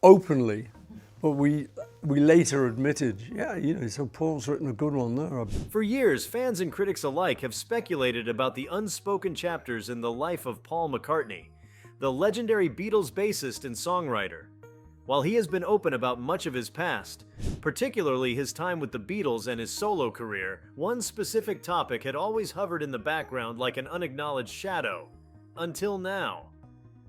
openly, but we later admitted, yeah, so Paul's written a good one there. For years, fans and critics alike have speculated about the unspoken chapters in the life of Paul McCartney, the legendary Beatles bassist and songwriter. While he has been open about much of his past, particularly his time with the Beatles and his solo career, one specific topic had always hovered in the background like an unacknowledged shadow. Until now.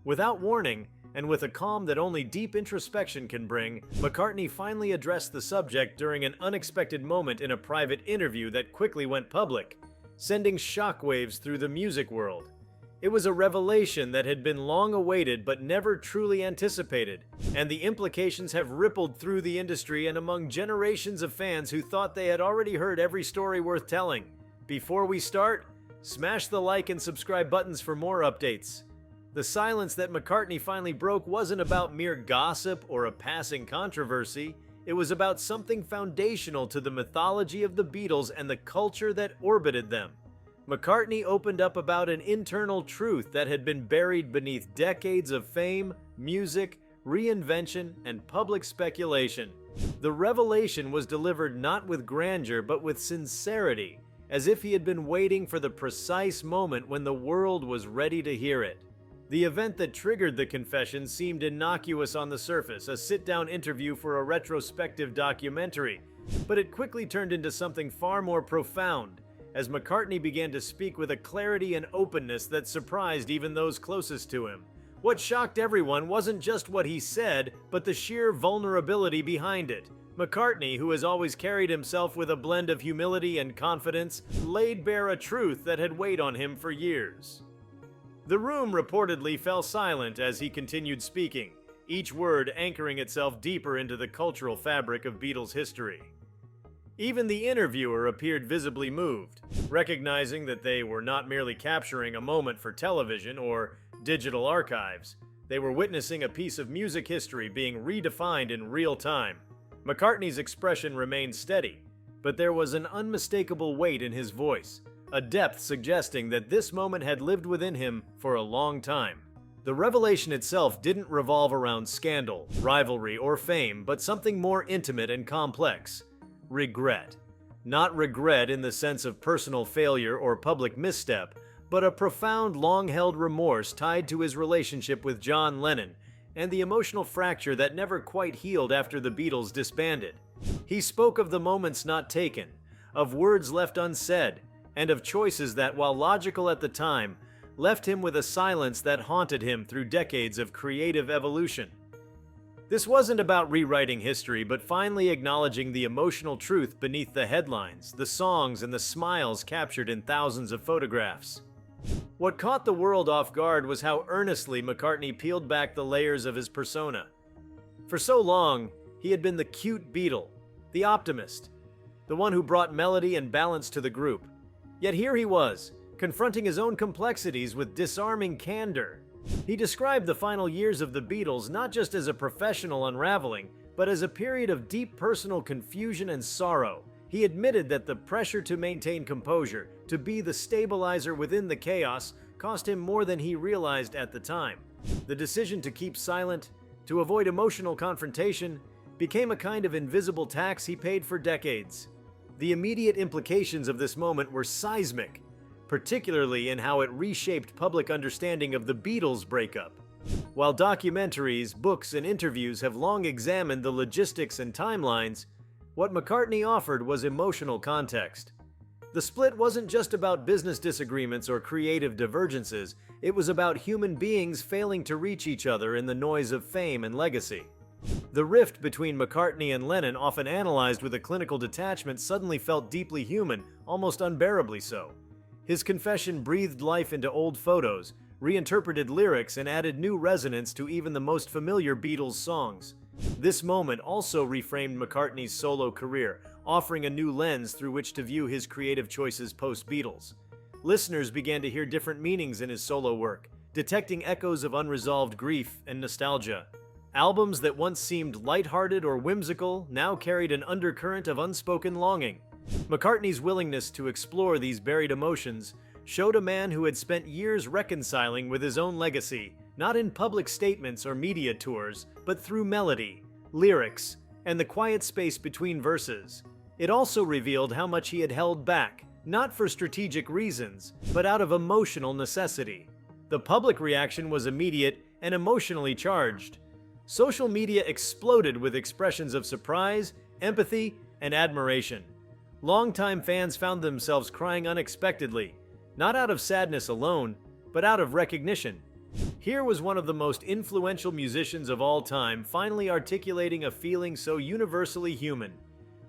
Without warning, and with a calm that only deep introspection can bring, McCartney finally addressed the subject during an unexpected moment in a private interview that quickly went public, sending shockwaves through the music world. It was a revelation that had been long awaited but never truly anticipated, and the implications have rippled through the industry and among generations of fans who thought they had already heard every story worth telling. Before we start, smash the like and subscribe buttons for more updates. The silence that McCartney finally broke wasn't about mere gossip or a passing controversy. It was about something foundational to the mythology of the Beatles and the culture that orbited them. McCartney opened up about an internal truth that had been buried beneath decades of fame, music, reinvention, and public speculation. The revelation was delivered not with grandeur but with sincerity, as if he had been waiting for the precise moment when the world was ready to hear it. The event that triggered the confession seemed innocuous on the surface, a sit-down interview for a retrospective documentary, but it quickly turned into something far more profound, as McCartney began to speak with a clarity and openness that surprised even those closest to him. What shocked everyone wasn't just what he said, but the sheer vulnerability behind it. McCartney, who has always carried himself with a blend of humility and confidence, laid bare a truth that had weighed on him for years. The room reportedly fell silent as he continued speaking, each word anchoring itself deeper into the cultural fabric of Beatles history. Even the interviewer appeared visibly moved, recognizing that they were not merely capturing a moment for television or digital archives. They were witnessing a piece of music history being redefined in real time. McCartney's expression remained steady, but there was an unmistakable weight in his voice, a depth suggesting that this moment had lived within him for a long time. The revelation itself didn't revolve around scandal, rivalry, or fame, but something more intimate and complex. Regret. Not regret in the sense of personal failure or public misstep, but a profound, long-held remorse tied to his relationship with John Lennon and the emotional fracture that never quite healed after the Beatles disbanded. He spoke of the moments not taken, of words left unsaid, and of choices that, while logical at the time, left him with a silence that haunted him through decades of creative evolution. This wasn't about rewriting history, but finally acknowledging the emotional truth beneath the headlines, the songs, and the smiles captured in thousands of photographs. What caught the world off guard was how earnestly McCartney peeled back the layers of his persona. For so long, he had been the cute Beatle, the optimist, the one who brought melody and balance to the group. Yet here he was, confronting his own complexities with disarming candor. He described the final years of the Beatles not just as a professional unraveling, but as a period of deep personal confusion and sorrow. He admitted that the pressure to maintain composure, to be the stabilizer within the chaos, cost him more than he realized at the time. The decision to keep silent, to avoid emotional confrontation, became a kind of invisible tax he paid for decades. The immediate implications of this moment were seismic, particularly in how it reshaped public understanding of the Beatles' breakup. While documentaries, books, and interviews have long examined the logistics and timelines, what McCartney offered was emotional context. The split wasn't just about business disagreements or creative divergences, it was about human beings failing to reach each other in the noise of fame and legacy. The rift between McCartney and Lennon, often analyzed with a clinical detachment, suddenly felt deeply human, almost unbearably so. His confession breathed life into old photos, reinterpreted lyrics, and added new resonance to even the most familiar Beatles songs. This moment also reframed McCartney's solo career, offering a new lens through which to view his creative choices post-Beatles. Listeners began to hear different meanings in his solo work, detecting echoes of unresolved grief and nostalgia. Albums that once seemed lighthearted or whimsical now carried an undercurrent of unspoken longing. McCartney's willingness to explore these buried emotions showed a man who had spent years reconciling with his own legacy, not in public statements or media tours, but through melody, lyrics, and the quiet space between verses. It also revealed how much he had held back, not for strategic reasons, but out of emotional necessity. The public reaction was immediate and emotionally charged. Social media exploded with expressions of surprise, empathy, and admiration. Longtime fans found themselves crying unexpectedly, not out of sadness alone, but out of recognition. Here was one of the most influential musicians of all time finally articulating a feeling so universally human: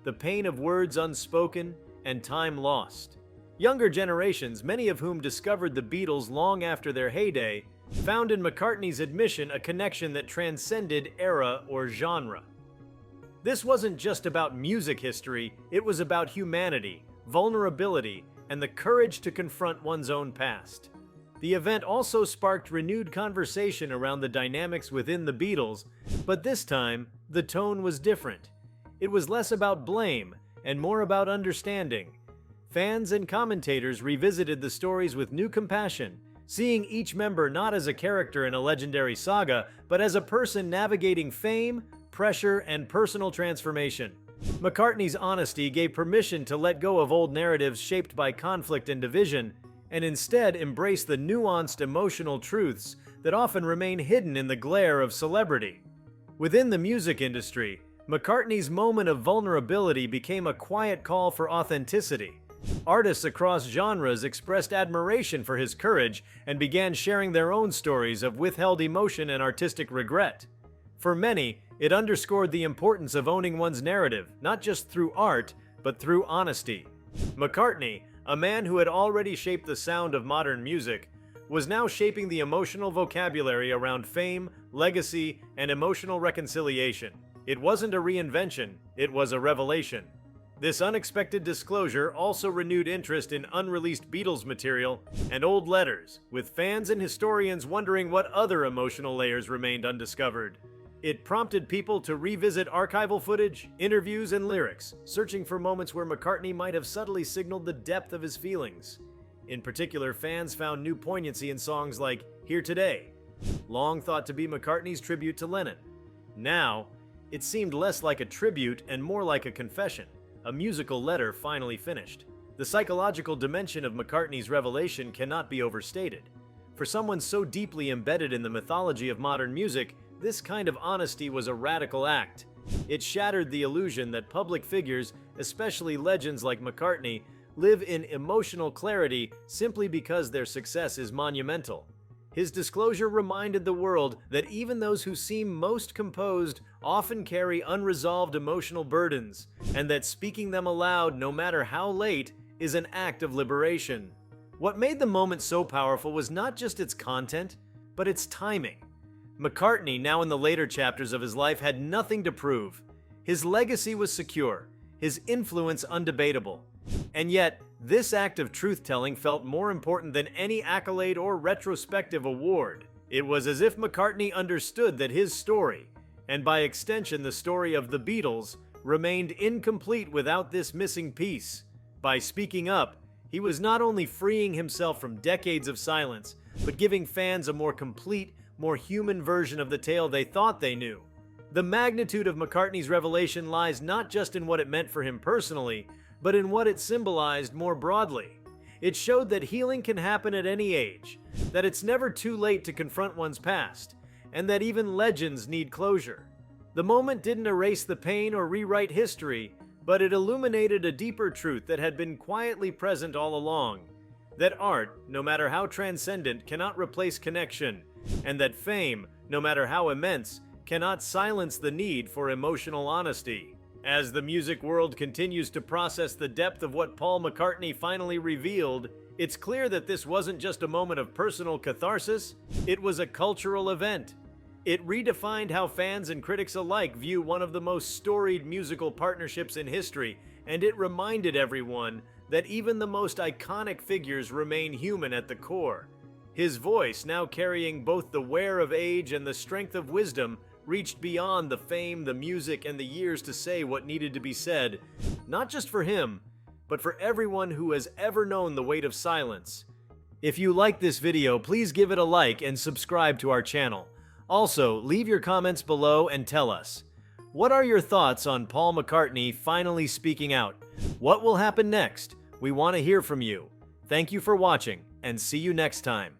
the pain of words unspoken and time lost. Younger generations, many of whom discovered the Beatles long after their heyday, found in McCartney's admission a connection that transcended era or genre. This wasn't just about music history, it was about humanity, vulnerability, and the courage to confront one's own past. The event also sparked renewed conversation around the dynamics within the Beatles, but this time, the tone was different. It was less about blame and more about understanding. Fans and commentators revisited the stories with new compassion, seeing each member not as a character in a legendary saga, but as a person navigating fame, pressure, and personal transformation. McCartney's honesty gave permission to let go of old narratives shaped by conflict and division, and instead embrace the nuanced emotional truths that often remain hidden in the glare of celebrity. Within the music industry, McCartney's moment of vulnerability became a quiet call for authenticity. Artists across genres expressed admiration for his courage and began sharing their own stories of withheld emotion and artistic regret. For many, it underscored the importance of owning one's narrative, not just through art, but through honesty. McCartney, a man who had already shaped the sound of modern music, was now shaping the emotional vocabulary around fame, legacy, and emotional reconciliation. It wasn't a reinvention, it was a revelation. This unexpected disclosure also renewed interest in unreleased Beatles material and old letters, with fans and historians wondering what other emotional layers remained undiscovered. It prompted people to revisit archival footage, interviews, and lyrics, searching for moments where McCartney might have subtly signaled the depth of his feelings. In particular, fans found new poignancy in songs like Here Today, long thought to be McCartney's tribute to Lennon. Now, it seemed less like a tribute and more like a confession, a musical letter finally finished. The psychological dimension of McCartney's revelation cannot be overstated. For someone so deeply embedded in the mythology of modern music, this kind of honesty was a radical act. It shattered the illusion that public figures, especially legends like McCartney, live in emotional clarity simply because their success is monumental. His disclosure reminded the world that even those who seem most composed often carry unresolved emotional burdens, and that speaking them aloud, no matter how late, is an act of liberation. What made the moment so powerful was not just its content, but its timing. McCartney, now in the later chapters of his life, had nothing to prove. His legacy was secure, his influence undebatable. And yet, this act of truth-telling felt more important than any accolade or retrospective award. It was as if McCartney understood that his story, and by extension the story of the Beatles, remained incomplete without this missing piece. By speaking up, he was not only freeing himself from decades of silence, but giving fans a more complete, more human version of the tale they thought they knew. The magnitude of McCartney's revelation lies not just in what it meant for him personally, but in what it symbolized more broadly. It showed that healing can happen at any age, that it's never too late to confront one's past, and that even legends need closure. The moment didn't erase the pain or rewrite history, but it illuminated a deeper truth that had been quietly present all along: that art, no matter how transcendent, cannot replace connection, and that fame, no matter how immense, cannot silence the need for emotional honesty. As the music world continues to process the depth of what Paul McCartney finally revealed, it's clear that this wasn't just a moment of personal catharsis, it was a cultural event. It redefined how fans and critics alike view one of the most storied musical partnerships in history, and it reminded everyone that even the most iconic figures remain human at the core. His voice, now carrying both the wear of age and the strength of wisdom, reached beyond the fame, the music, and the years to say what needed to be said, not just for him, but for everyone who has ever known the weight of silence. If you like this video, please give it a like and subscribe to our channel. Also, leave your comments below and tell us, what are your thoughts on Paul McCartney finally speaking out? What will happen next? We want to hear from you. Thank you for watching, and see you next time.